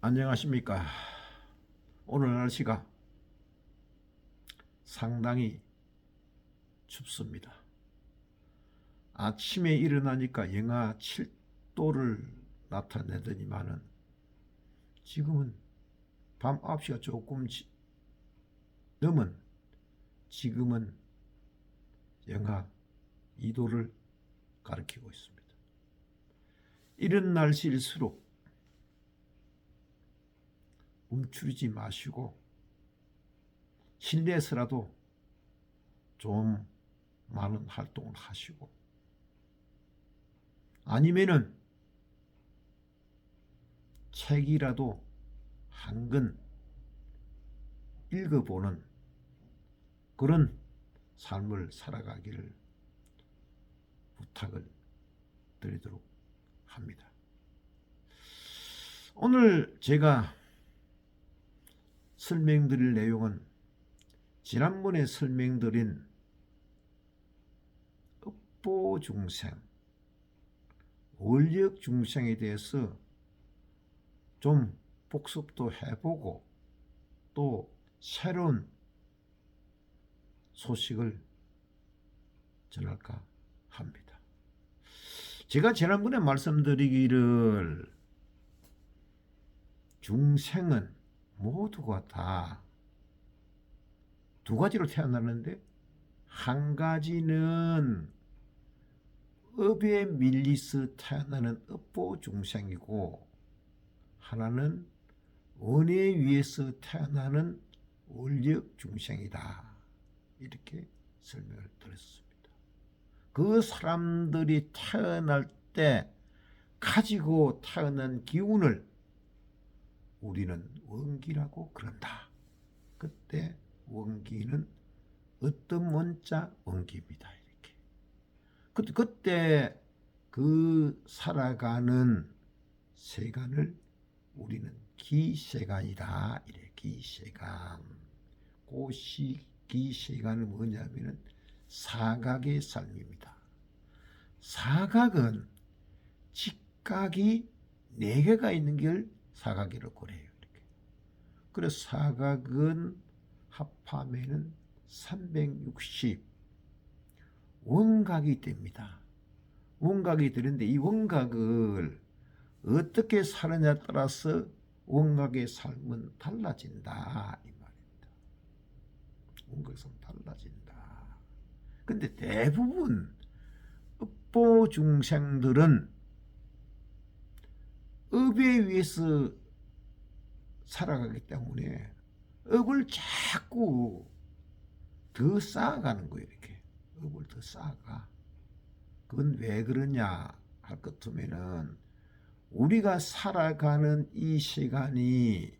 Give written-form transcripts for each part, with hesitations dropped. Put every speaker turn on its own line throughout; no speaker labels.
안녕하십니까. 오늘 날씨가 상당히 춥습니다. 아침에 일어나니까 영하 7도를 나타내더니만은 지금은 밤 9시가 조금 넘은 지금은 영하 2도를 가리키고 있습니다. 이런 날씨일수록 움츠리지 마시고 실내에서라도 좀 많은 활동을 하시고, 아니면은 책이라도 한 권 읽어보는 그런 삶을 살아가기를 부탁을 드리도록 합니다. 오늘 제가 설명드릴 내용은 지난번에 설명드린 업보중생, 원력중생에 대해서 좀 복습도 해보고 또 새로운 소식을 전할까 합니다. 제가 지난번에 말씀드리기를 중생은 모두가 다 두 가지로 태어나는데, 한 가지는 업에 밀리서 태어나는 업보중생이고, 하나는 원에 의해서 태어나는 원력중생이다. 이렇게 설명을 드렸습니다. 그 사람들이 태어날 때 가지고 태어난 기운을 우리는 원기라고 그런다. 그때 원기는 어떤 원자 원기입니다. 이렇게. 그때 그 살아가는 세간을 우리는 기세간이다. 이래. 기세간. 기세간은 뭐냐면은 사각의 삶입니다. 사각은 직각이 4개가 있는 걸 사각이라고 그래요. 이렇게. 그래서 사각은 합하면은 360 원각이 됩니다. 원각이 되는데 이 원각을 어떻게 사느냐에 따라서 원각의 삶은 달라진다 이 말입니다. 원각의 삶은 달라진다. 근데 대부분 업보중생들은 업에 의해서 살아가기 때문에 업을 자꾸 더 쌓아가는 거예요. 이렇게 업을 더 쌓아가. 그건 왜 그러냐 할 것 같으면은 우리가 살아가는 이 시간이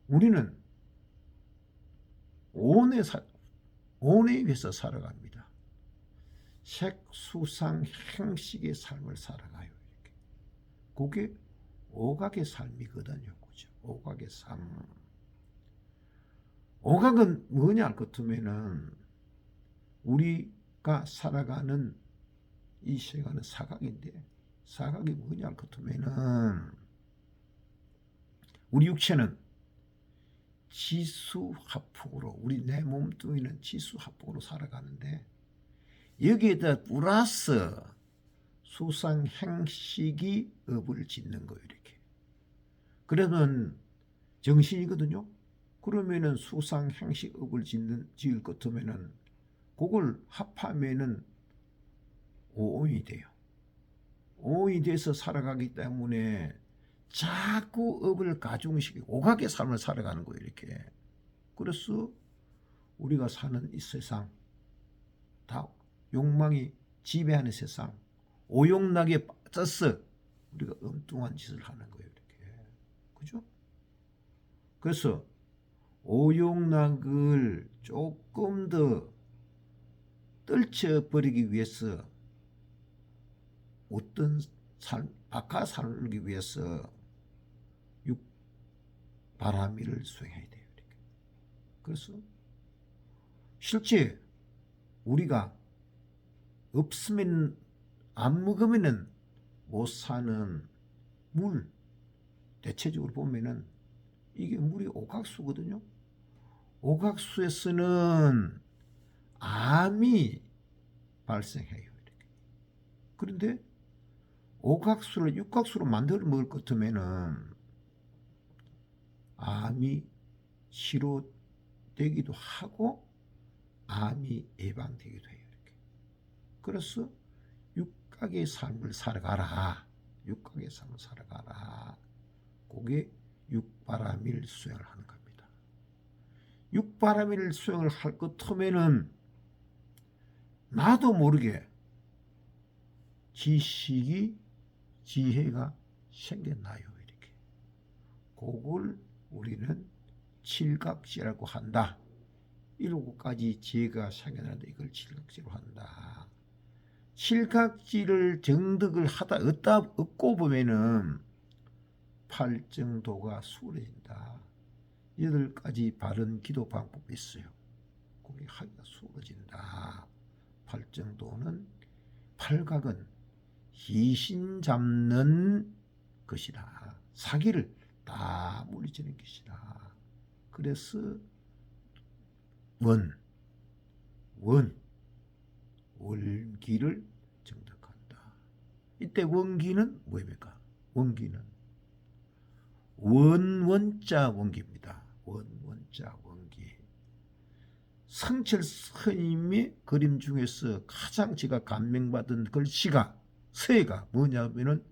우리는 온에 의해서 살아갑니다. 색수상 행식의 삶을 살아가요. 이렇게. 그게 오각의 삶이거든요. 그죠? 오각의 삶. 오각은 뭐냐 할 것 같으면은 우리가 살아가는 이 시간은 사각인데, 사각이 뭐냐 할 것 같으면은 우리 육체는 지수합폭으로, 우리 내 몸뚱이는 지수합폭으로 살아가는데, 여기에다 플러스 수상행식이 업을 짓는 거예요. 이렇게. 그러면 정신이거든요. 그러면은 수상행식업을 지을 것 같으면은 그걸 합하면은 오온이 돼요. 오온이 돼서 살아가기 때문에 자꾸 업을 가중시키고 오각의 삶을 살아가는 거예요. 이렇게. 그래서 우리가 사는 이 세상, 다 욕망이 지배하는 세상, 오욕락에 빠져서 우리가 엉뚱한 짓을 하는 거예요. 이렇게. 그죠? 그래서 오욕락을 조금 더 떨쳐버리기 위해서 어떤 바깥 살기 위해서 바람일을 수행해야 돼요. 이렇게. 그래서 실제 우리가 없으면 안 먹으면은 못 사는 물, 대체적으로 보면은 이게 물이 오각수거든요. 오각수에서는 암이 발생해요. 이렇게. 그런데 오각수를 육각수로 만들어 먹을 것 같으면은 암이 치료되기도 하고 암이 예방되기도 해요. 이렇게. 그래서 육각의 삶을 살아가라. 육각의 삶을 살아가라. 그게 육바라밀 수행을 하는 겁니다. 육바라밀 수행을 할 것 같으면은 나도 모르게 지식이 지혜가 생겨나요. 이렇게. 그걸 우리는 칠각지라고 한다. 7가지 지혜가 생겨나는데 이걸 칠각지로 한다. 칠각지를 정득을 하다 얻고 보면은 팔정도가 수월해진다. 8가지 바른 기도 방법이 있어요. 그게 하기가 수월해진다. 팔정도는 팔각은 희신 잡는 것이다. 사기를 다 물리치는 것이다. 그래서 원기를 정득한다. 이때 원기는 뭐입니까? 원기는 원자 원기입니다. 원자 원기. 성철 스님의 그림 중에서 가장 제가 감명받은 글씨가 서예가 뭐냐면은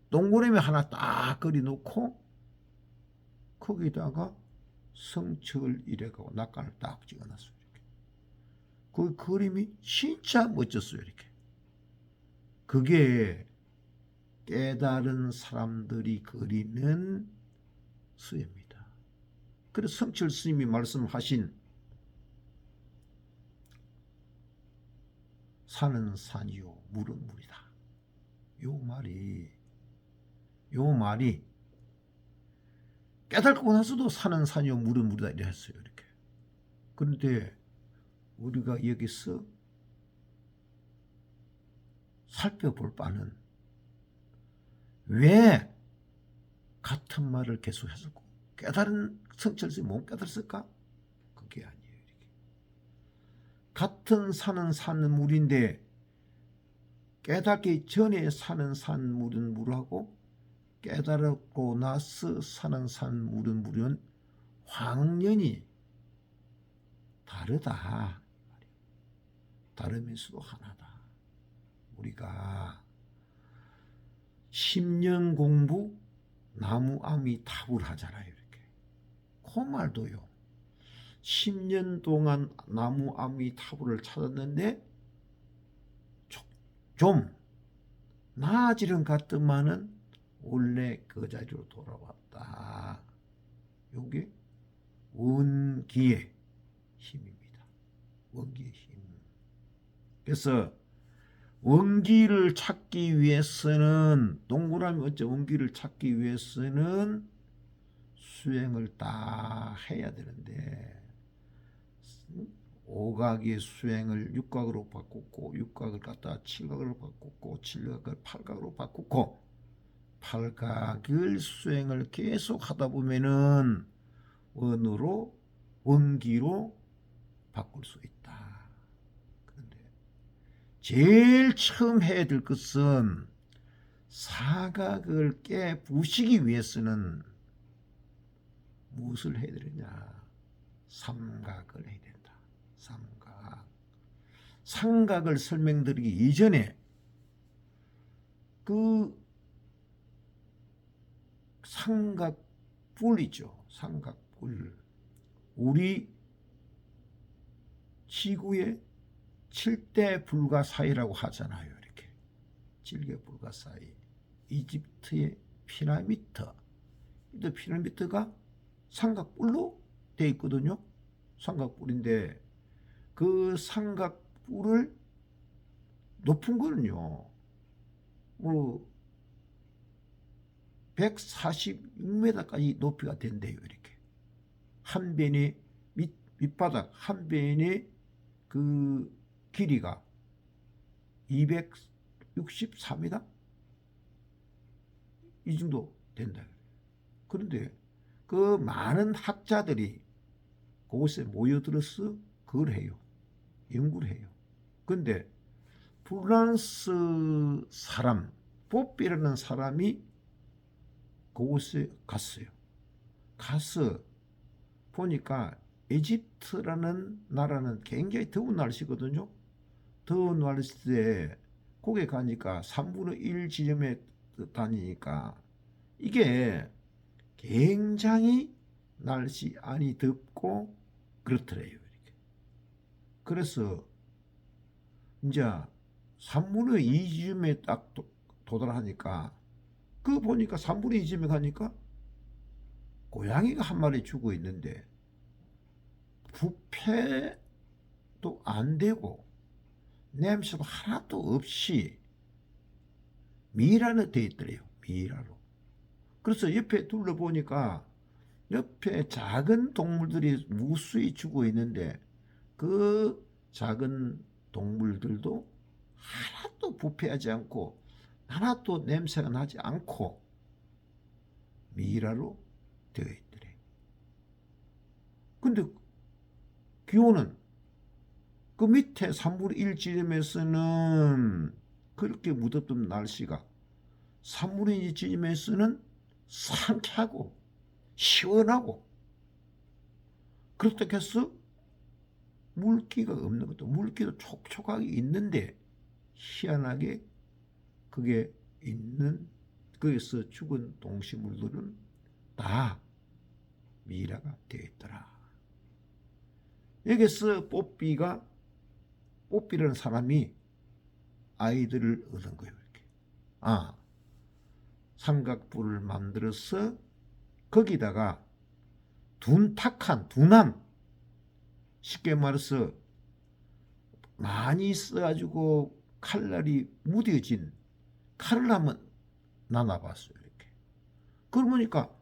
동그라미 하나 딱 그려놓고 거기다가 성철 이래가고 낙관을 딱 찍어놨어요. 이렇게. 그 그림이 진짜 멋졌어요. 이렇게. 그게 깨달은 사람들이 그리는 서예입니다. 그래서 성철 스님이 말씀하신 산은 산이요 물은 물이다. 요 말이 깨닫고 나서도 산은 산이요 물은 물이다 이래 했어요. 이렇게. 그런데 우리가 여기서 살펴볼 바는 왜 같은 말을 계속 했었고 깨달은 성철스님이 못 깨달았을까? 그게 아니에요. 이렇게. 같은 산은 산물인데 깨닫기 전에 사는 산물은 물하고 깨달았고 나서 사는 산물은 물은 확연히 다르다. 다르면서도 하나다. 우리가 10년 공부 나무아미타불 하잖아요. 이렇게. 그 말도요. 10년 동안 나무아미타불을 찾았는데 좀 나아지는 같더만은 원래 그 자리로 돌아왔다. 이게 원기의 힘입니다. 원기의 힘. 그래서 원기를 찾기 위해서는 동그라미 어째 원기를 찾기 위해서는 수행을 다 해야 되는데 오각의 수행을 육각으로 바꾸고 육각을 갖다 칠각으로 바꾸고 칠각을 팔각으로 바꾸고 팔각을 수행을 계속 하다 보면은 원으로 원기로 바꿀 수 있다. 그런데 제일 처음 해야 될 것은 사각을 깨부시기 위해서는 무엇을 해야 되느냐? 삼각을 해야 된다. 삼각. 삼각을 설명드리기 이전에 그 삼각뿔 있죠. 삼각뿔. 우리 지구의 7대 불가사의라고 하잖아요. 이렇게 7개 불가사의. 이집트의 피라미드. 이 피라미드가 삼각뿔로 되어 있거든요. 삼각뿔인데 그 삼각뿔을 높은 거는요. 뭐 146m까지 높이가 된대요. 이렇게. 한 변의 밑바닥 한 변의 그 길이가 264m 이 정도 된다. 그런데 그 많은 학자들이 그곳에 모여들어서 그걸 해요. 연구를 해요. 근데 프랑스 사람, 뽀삐라는 사람이 그곳에 갔어요. 가서 보니까 이집트라는 나라는 굉장히 더운 날씨거든요. 더운 날씨에 거기 가니까 3분의 1 지점에 다니니까 이게 굉장히 날씨 안이 덥고 그렇더래요. 이렇게. 그래서 이제 3분의 2 지점에 딱 도달하니까 그 보니까 3분의 2 지점에 가니까 고양이가 한 마리 죽어 있는데 부패도 안 되고 냄새도 하나도 없이 미라로 되어 있더래요. 미라로. 그래서 옆에 둘러보니까 옆에 작은 동물들이 무수히 죽어 있는데 그 작은 동물들도 하나도 부패하지 않고 하나도 냄새가 나지 않고 미라로 되어 있더래. 근데 기온은 그 밑에 3분의 1 지점에서는 그렇게 무덥던 날씨가 3분의 2 지점에서는 상쾌하고 시원하고 그렇다고 해서 물기가 없는 것도 물기도 촉촉하게 있는데 희한하게 그게 있는 거기서 죽은 동식물들은 다 미라가 되어 있더라. 여기서 뽀삐라는 사람이 아이들을 얻은 거예요. 이렇게. 삼각뿔을 만들어서 거기다가 둔함, 쉽게 말해서 많이 써가지고 칼날이 무뎌진 칼을 한번 나눠봤어요. 이렇게. 그러니까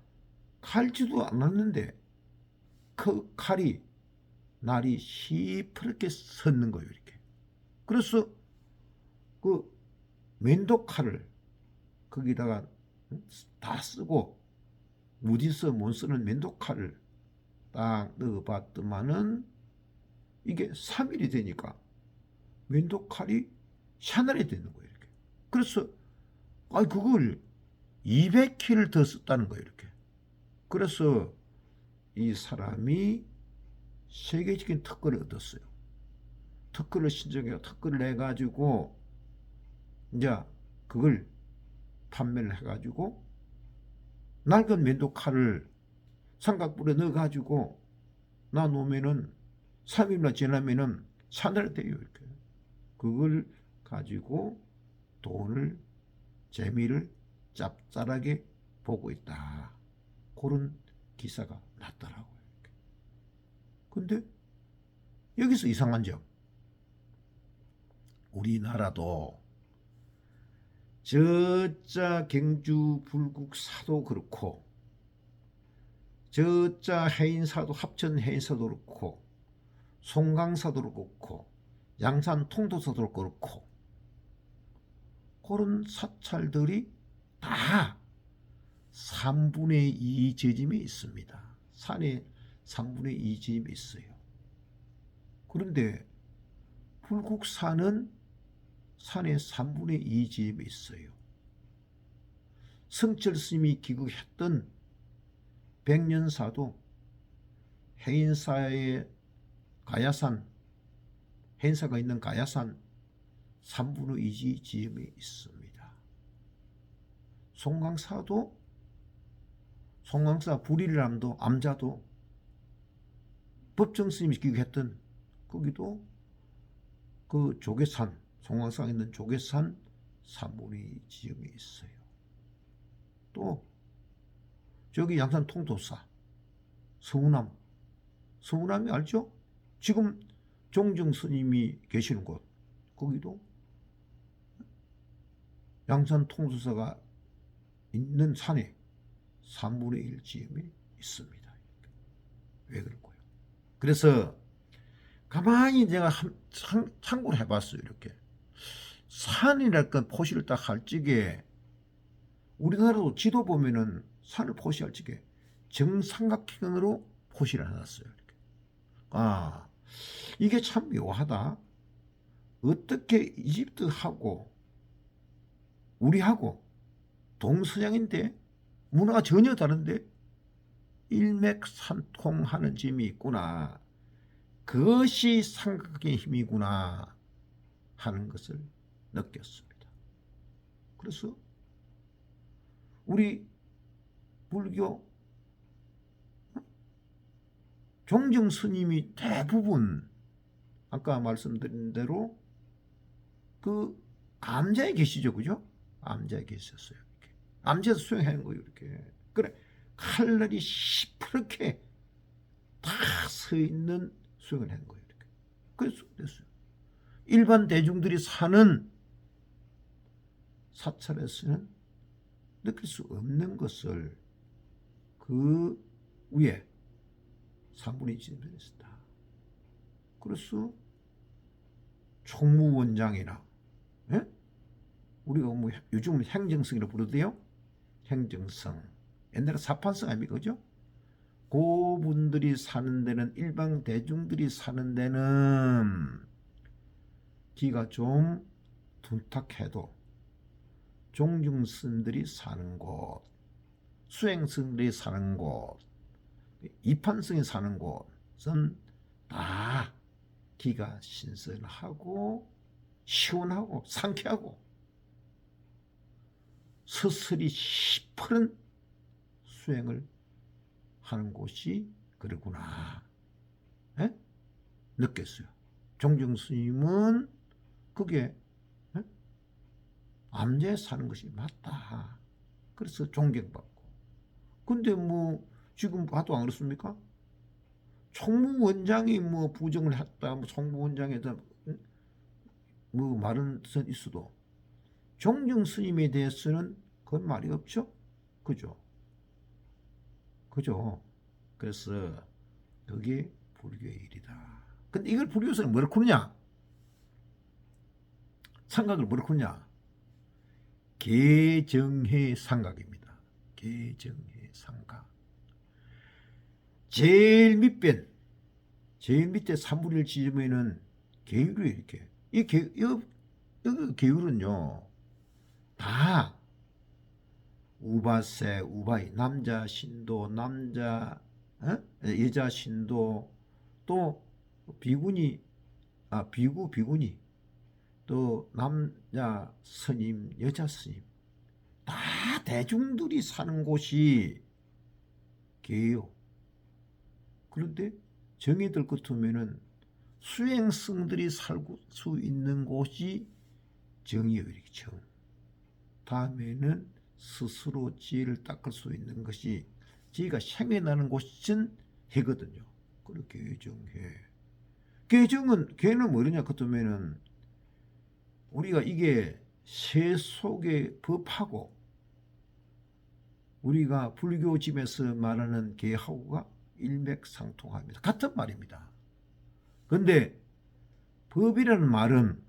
칼지도 않았는데 그 칼이 날이 시퍼렇게 섰는 거예요. 이렇게. 그래서 그 면도칼을 거기다가 다 쓰고 무디서 못 쓰는 면도칼을 딱 넣어봤더만은 이게 3일이 되니까 면도칼이 샤넬이 되는 거예요. 이렇게. 그래서 그걸 200키를 더 썼다는 거예요. 이렇게. 그래서 이 사람이 세계적인 특허를 얻었어요. 특허를 신청해서 특허를 내가지고 이제 그걸 판매를 해가지고 낡은 면도칼을 삼각뿔에 넣어가지고 놔놓으면은 3일이나 지나면은 샤넬이 돼요. 이렇게. 그걸 가지고 돈을 재미를 짭짤하게 보고 있다. 그런 기사가 났더라고요. 근데 여기서 이상한 점, 우리나라도 저자 경주 불국사도 그렇고 저자 해인사도 합천 해인사도 그렇고 송강사도 그렇고 양산 통도사도 그렇고 그런 사찰들이 다 3분의 2 지점이 있습니다. 산에 3분의 2 지점이 있어요. 그런데 불국사는 산에 3분의 2 지점이 있어요. 성철 스님이 기국했던 백년사도 해인사의 가야산, 해인사가 있는 가야산 3분의 2 지점이 있습니다. 송강사도 송강사 불일남도 암자도 법정스님이 기록했던 거기도 그 조계산, 송강사에 있는 조계산 3분의 2 지점이 있어요. 또 저기 양산 통도사 서운함이 알죠? 지금 종정 스님이 계시는 곳 거기도 양산 통도사가 있는 산에 3분의 1 지점이 있습니다. 왜 그럴까요? 그래서 가만히 내가 참고를 해봤어요. 이렇게 산이랄 건 포시를 딱 할 적에 우리나라도 지도 보면은 산을 포시할 적에 정삼각형으로 포시를 해놨어요. 이렇게. 아, 이게 참 묘하다. 어떻게 이집트하고 우리하고 동서양인데 문화가 전혀 다른데 일맥산통하는 점이 있구나. 그것이 삼각의 힘이구나 하는 것을 느꼈습니다. 그래서 우리 불교 종정 스님이 대부분 아까 말씀드린 대로 그 암자에 계시죠, 그죠? 암자에 계셨어요. 이렇게. 암자에서 수행하는 거예요, 이렇게. 그래, 칼날이 시퍼렇게 다 서 있는 수행을 하는 거예요, 이렇게. 그래서 됐어요. 일반 대중들이 사는 사찰에서는 느낄 수 없는 것을 그 위에 사분이 진행했다. 그래서 총무원장이나, 예? 우리가 뭐 요즘은 행정성이라고 부르대요. 행정성. 옛날에 사판성 아닙니까, 그죠? 그분들이 사는 데는, 일반 대중들이 사는 데는 기가 좀 둔탁해도 종중스님들이 사는 곳, 수행스님들이 사는 곳, 이판성이 사는 곳은 다 기가 신선하고 시원하고 상쾌하고 서슬이 시퍼런 수행을 하는 곳이 그러구나. 에? 느꼈어요. 종중스님은 그게 암제에 사는 것이 맞다. 그래서 존경받고. 근데 뭐 지금 봐도 안 그렇습니까? 총무원장이 뭐 부정을 했다, 뭐 총무원장에다 뭐 말은 있어도 종정 스님에 대해서는 그건 말이 없죠. 그죠? 그죠? 그래서 그게 불교의 일이다. 근데 이걸 불교에서는 뭐라고 그러냐? 삼각을 뭐라고 그러냐? 개정해 삼각입니다. 개정해 삼각. 제일 밑변, 제일 밑에 3분의 1 지점에는 계율이 이렇게. 이 계율은요, 다 우바세, 우바이, 남자 신도, 여자 신도, 또 비구니, 비구니, 또 남자 스님, 여자 스님, 다 대중들이 사는 곳이 개요. 그런데 정의들 같으면은 수행승들이 살고 수 있는 곳이 정이에요. 이렇게 정. 다음에는 스스로 지혜를 닦을 수 있는 것이 지혜가 생겨나는 곳은 해거든요. 그렇게 개정해. 개는 뭐냐 같으면은 우리가 이게 세속의 법하고 우리가 불교집에서 말하는 개하고가 일맥상통합니다. 같은 말입니다. 그런데 법이라는 말은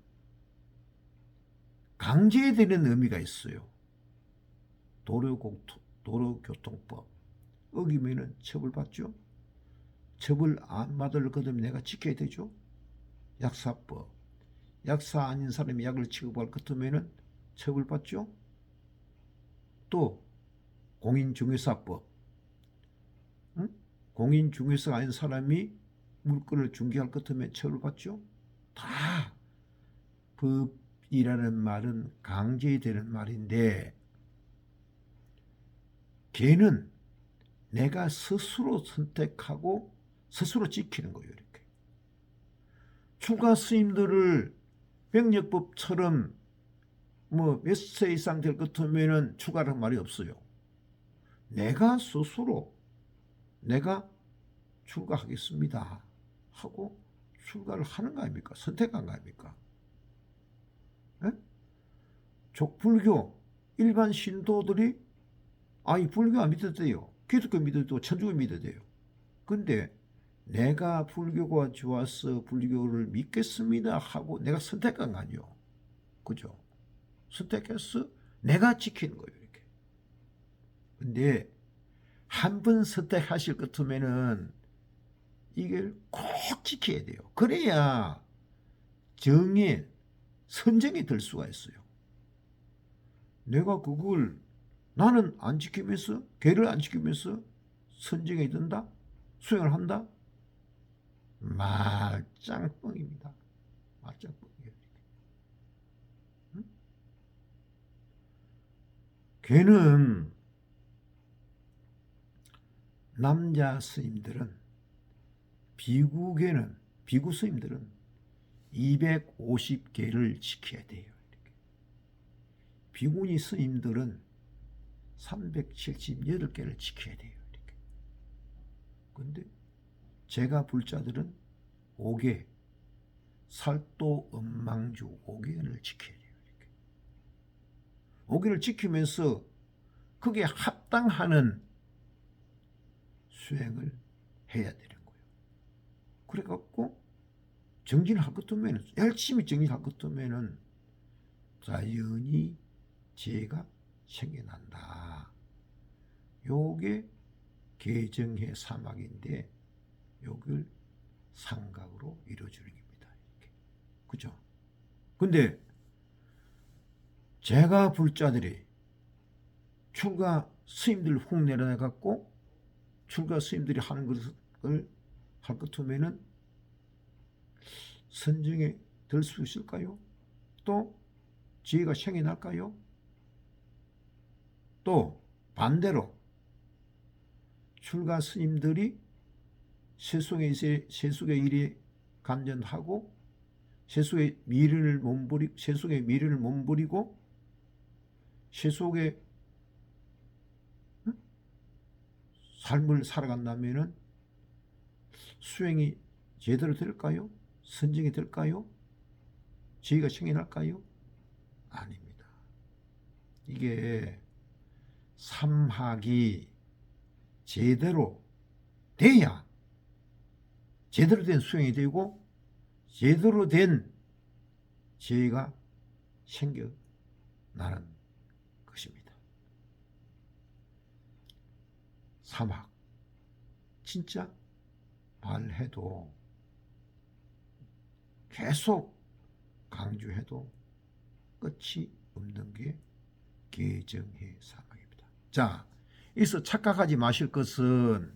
강제되는 의미가 있어요. 도로교통법 어기면은 처벌받죠. 처벌 안 받을 거면 내가 지켜야 되죠. 약사법 약사 아닌 사람이 약을 취급할 것 같으면은 처벌받죠. 또 공인중개사법 공인중개사가 아닌 사람이 물건을 중개할 것 같으면 처벌받죠. 다 법이라는 말은 강제되는 말인데 개는 내가 스스로 선택하고 스스로 지키는 거예요. 이렇게 출가 스님들을 병력법처럼 뭐 몇 세 이상 될 것 같으면은 출가라는 말이 없어요. 내가 스스로 내가 출가하겠습니다 하고 출가를 하는 거 아닙니까? 선택한 거 아닙니까? 불교 일반 신도들이 불교 안 믿어도 돼요. 기독교 믿어도 천주교 믿어도 돼요. 근데 내가 불교가 좋아서 불교를 믿겠습니다 하고 내가 선택한 거 아니요. 그죠? 선택해서 내가 지키는 거예요. 이렇게. 근데 한 번 선택하실 것 같으면은 이걸 꼭 지켜야 돼요. 그래야 정에 선정이 될 수가 있어요. 내가 그걸 나는 안 지키면서 계를 안 지키면서 선정이 든다? 수행을 한다? 말짱뻥입니다. 말짱뻥이에요. 응? 걔는 남자 스님들은 비구계는 비구 스님들은 250개를 지켜야 돼요. 이렇게. 비구니 스님들은 378개를 지켜야 돼요. 이렇게. 근데 제가 불자들은 5개, 살도 엄망주 5개를 지켜야 돼요. 이렇게. 5개를 지키면서 그게 합당하는 수행을 해야 되는 거예요. 그래갖고 정진할 것 같으면 열심히 정진할 것 같으면 자연히 지혜가 생겨난다. 요게 개정해 사막인데 요걸 상각으로 이루어주는 겁니다. 이렇게. 그죠? 근데 제가 불자들이 출가 스님들 훅 내려놔갖고 출가 스님들이 하는 것을 할 것 같으면은 선정에 들 수 있을까요? 또 지혜가 생겨날까요? 또 반대로 출가 스님들이 세속의 일에 간전하고 세속의 미래를 몸부리고 세속의 삶을 살아간다면은 수행이 제대로 될까요? 선정이 될까요? 지혜가 생겨날까요? 아닙니다. 이게 삼학이 제대로 돼야 제대로 된 수행이 되고 제대로 된 지혜가 생겨나는 것입니다. 삼학 진짜 말해도 계속 강조해도 끝이 없는 게 개정해 사막입니다. 자, 여기서 착각하지 마실 것은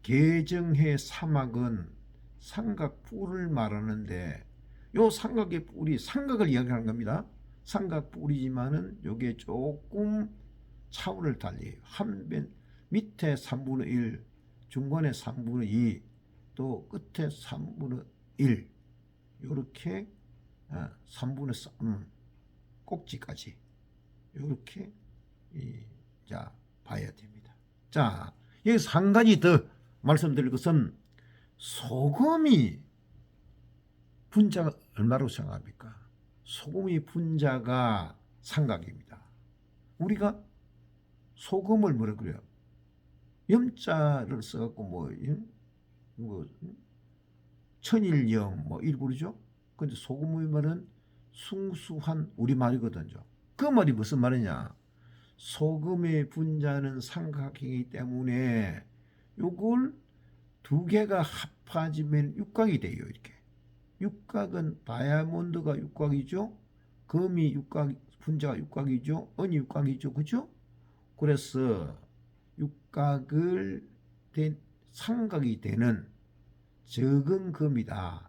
개정해 사막은 삼각뿔을 말하는데 요 삼각의 뿔이 삼각을 이야기하는 겁니다. 삼각 뿔이지만은 요게 조금 차원을 달리해요. 한변 밑에 3분의 1, 중간에 3분의 2, 또 끝에 3분의 1 요렇게 3분의 3 꼭지까지 요렇게 자 봐야 됩니다. 자, 여기서 한 가지 더 말씀드릴 것은 소금이 분자가 얼마로 생각합니까? 소금이 분자가 삼각입니다. 우리가 소금을 뭐라 그래요? 염자를 써갖고 뭐 천일염 일부르죠. 근데 소금의 말은 숭수한 우리말이거든요. 그 말이 무슨 말이냐? 소금의 분자는 삼각이기 때문에 요걸 두 개가 합하지면 육각이 돼요. 이렇게. 육각은 다이아몬드가 육각이죠. 금이 육각, 분자가 육각이죠. 은이 육각이죠. 그죠? 그래서 육각을 된 삼각이 되는 적은 금이다.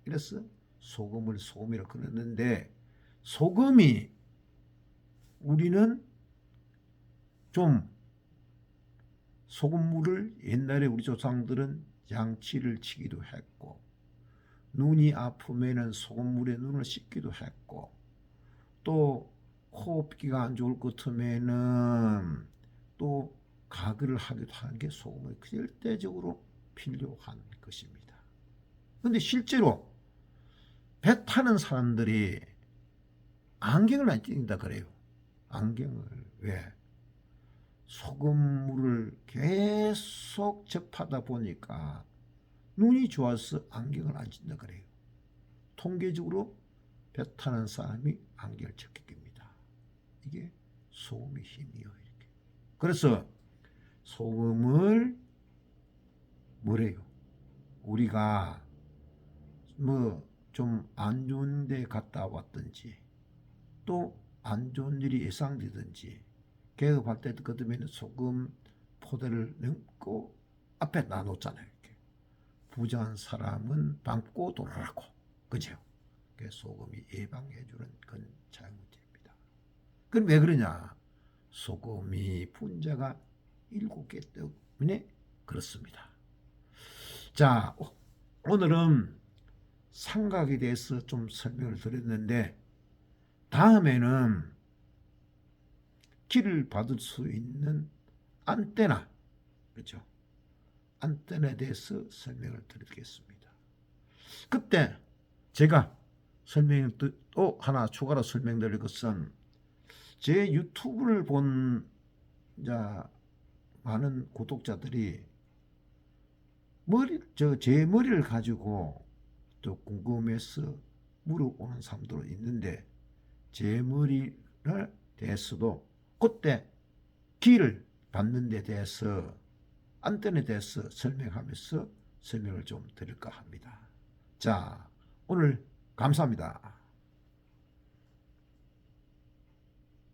그래서 소금을 소금이라고 그러는데 소금이 우리는 좀 소금물을 옛날에 우리 조상들은 양치를 치기도 했고 눈이 아프면은 소금물에 눈을 씻기도 했고 또 코피가 안 좋을 것 같으면은 또 가글을 하기도 하는 게 소금이 절대적으로 필요한 것입니다. 그런데 실제로 배 타는 사람들이 안경을 안 낀다 그래요. 안경을 왜? 소금물을 계속 접하다 보니까 눈이 좋아서 안경을 안 쓴다 그래요. 통계적으로 배 타는 사람이 안경을 적게 낍니다. 이게 소금의 힘이요. 이렇게. 그래서 소금을 뭐래요? 우리가 뭐 좀 안 좋은 데 갔다 왔든지 또 안 좋은 일이 예상되든지 개업할 때 그러면 소금 포대를 넣고 앞에 놔놓잖아요. 이렇게. 부자한 사람은 밟고 돌아가고, 그죠? 소금이 예방해주는 그런 작용제입니다. 그럼 왜 그러냐? 소금이 분자가 7개 때문에 그렇습니다. 자, 오늘은 삼각에 대해서 좀 설명을 드렸는데 다음에는 길을 받을 수 있는 안테나, 그렇죠? 안테나에 대해서 설명을 드리겠습니다. 그때 제가 설명을 또 하나 추가로 설명드릴 것은 제 유튜브를 본 많은 구독자들이 제 머리를 가지고 또 궁금해서 물어보는 사람도 있는데 제 머리를 대해서도 그때 길을 받는 데 대해서 안테나에 대해서 설명하면서 설명을 좀 드릴까 합니다. 자, 오늘 감사합니다.